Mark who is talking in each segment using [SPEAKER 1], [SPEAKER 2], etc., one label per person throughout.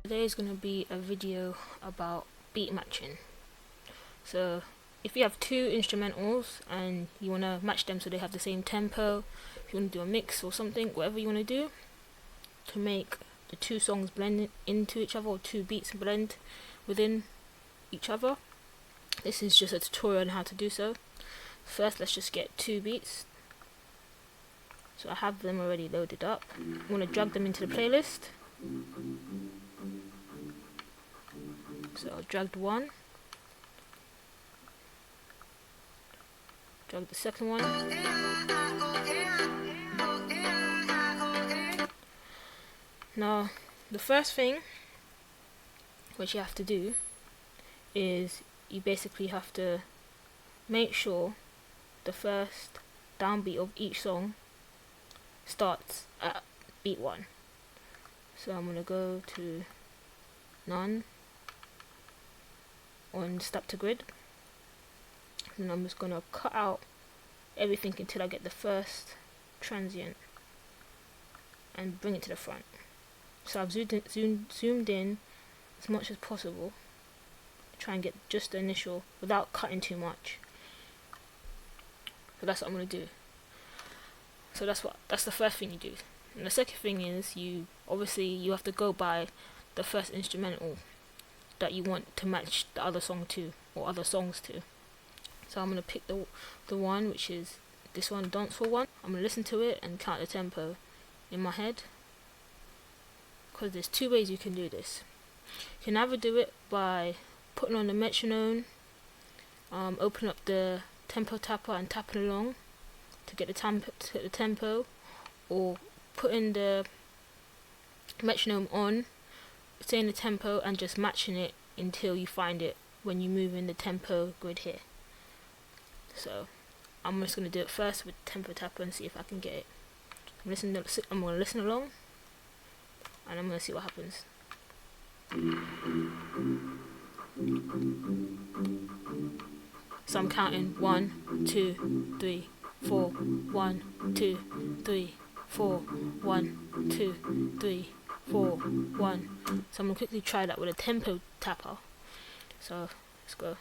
[SPEAKER 1] Today is going to be a video about beat matching. So if you have two instrumentals and you want to match them so they have the same tempo, if you want to do a mix or something, whatever you want to do to make the two songs blend into each other, or two beats blend within each other, this is just a tutorial on how to do so. First, let's just get two beats. So I have them already loaded up. I'm going to drag them into the playlist. So I dragged one, drag the second one. Now, the first thing which you have to do is you basically have to make sure the first downbeat of each song starts at beat 1. So I'm going to go to none on step to grid, and I'm just going to cut out everything until I get the first transient and bring it to the front. So I've zoomed in as much as possible to try and get just the initial without cutting too much. So that's what I'm going to do. So that's the first thing you do. And the second thing is you have to go by the first instrumental that you want to match the other song to, or other songs to. So I'm going to pick the one which is this one, danceful one. I'm going to listen to it and count the tempo in my head, because there's two ways you can do this. You can either do it by putting on the metronome, open up the tempo tapper and tapping along to get the tempo, or putting the metronome on, saying the tempo and just matching it until you find it when you move in the tempo grid here. So I'm just going to do it first with tempo tapper and see if I can get it. I'm going to listen along and I'm going to see what happens. So I'm counting 1, 2, 3, 4, 1, 2, 3, 4, 1, 2, 3, 4, 1. So I'm going to quickly try that with a tempo tapper. So let's go.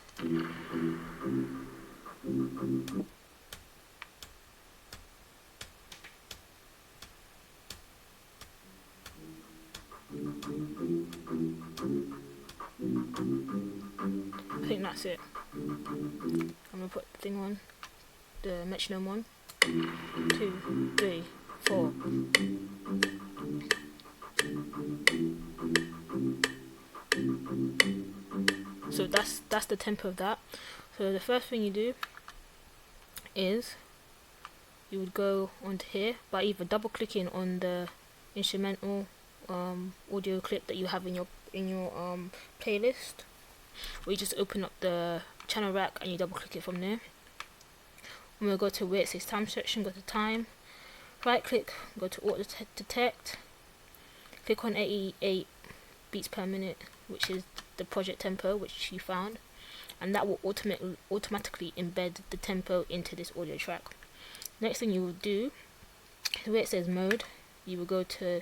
[SPEAKER 1] I think that's it. I'm going to put the thing on, the metronome on. 2, 3, 4. So that's the tempo of that. So the first thing you do is you would go onto here by either double clicking on the instrumental audio clip that you have in your playlist, or you just open up the channel rack and you double click it from there. I'm going to go to where it says time section, go to time, right click, go to auto detect, click on 88 beats per minute, which is the project tempo which you found, and that will automatically embed the tempo into this audio track. Next thing you will do, where it says mode, you will go to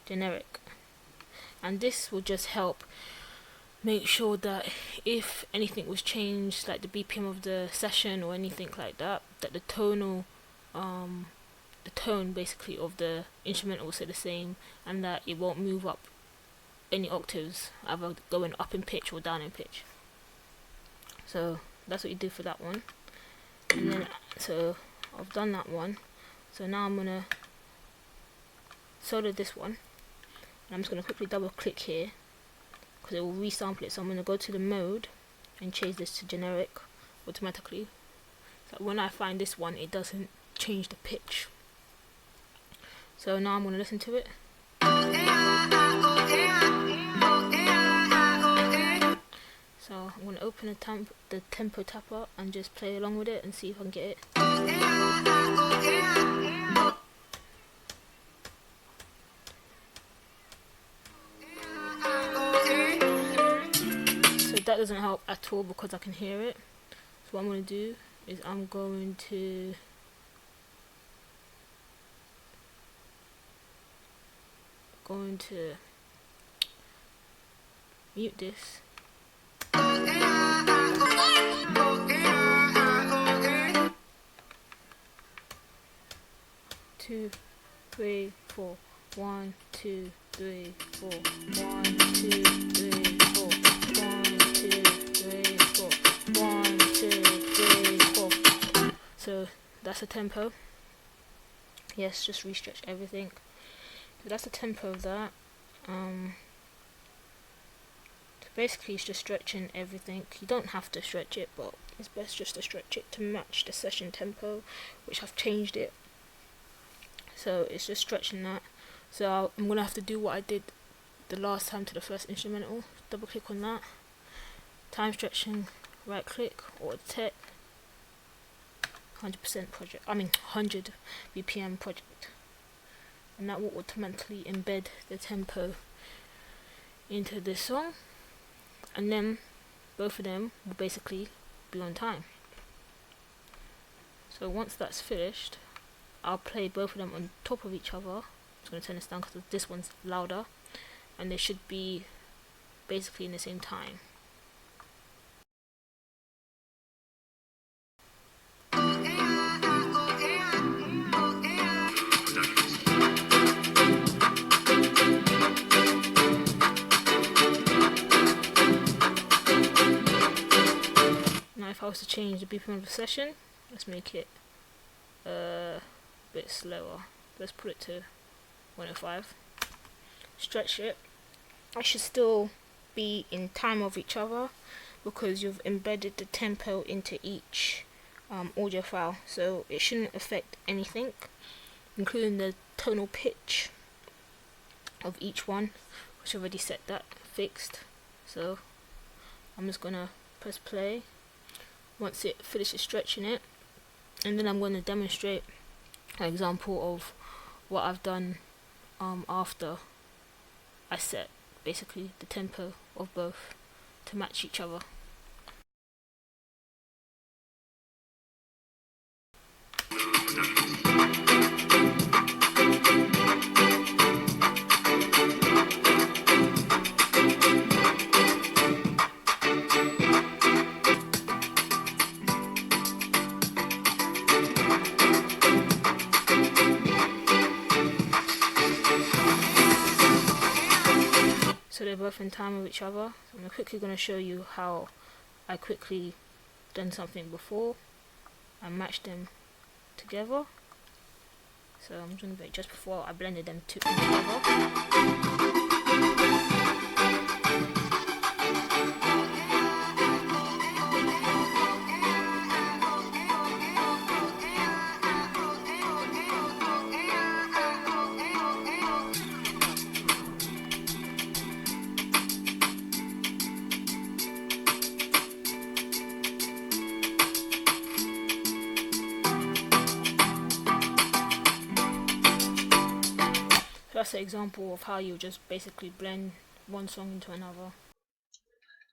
[SPEAKER 1] generic, and this will just help make sure that if anything was changed, like the BPM of the session or anything like that, that the tone basically of the instrumental will stay the same, and that it won't move up any octaves, either going up in pitch or down in pitch. So that's what you do for that one. And then, so I've done that one. So now I'm gonna solo this one, and I'm just gonna quickly double click here because it will resample it. So I'm gonna go to the mode and change this to generic automatically. So when I find this one, it doesn't change the pitch. So now I'm gonna listen to it. So I'm going to open the tempo tapper and just play along with it and see if I can get it. So that doesn't help at all because I can hear it. So what I'm going to do is I'm going to going to mute this. 2, 3, 4. 1, 2, 3, 4. 1, 2, 3, 4. 1, 2, 3, 4. 1, 2, 3, 4. So that's the tempo. Yes, just restretch everything. So that's the tempo of that. Basically it's just stretching everything. You don't have to stretch it, but it's best just to stretch it to match the session tempo, which I've changed it. So it's just stretching that. So I'm gonna have to do what I did the last time to the first instrumental. Double click on that, time stretching, right click or tech, 100% project, 100 BPM project, and that will automatically embed the tempo into this song, and then both of them will basically be on time. So once that's finished, I'll play both of them on top of each other. I'm just going to turn this down because this one's louder, and they should be basically in the same time. Now if I was to change the BPM of the session, let's make it a bit slower. Let's put it to 105. Stretch it. I should still be in time of each other because you've embedded the tempo into each audio file, so it shouldn't affect anything, including the tonal pitch of each one, which I already set that fixed. So I'm just gonna press play once it finishes stretching it, and then I'm going to demonstrate an example of what I've done after I set basically the tempo of both to match each other. So they're both in time with each other. So I'm quickly going to show you how I quickly done something before and matched them together. So I'm just going to wait just before I blended them together. That's an example of how you just basically blend one song into another.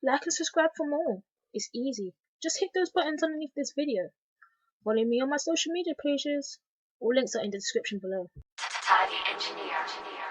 [SPEAKER 1] Like and subscribe for more. It's easy. Just hit those buttons underneath this video. Follow me on my social media pages. All links are in the description below. Tidy Engineer.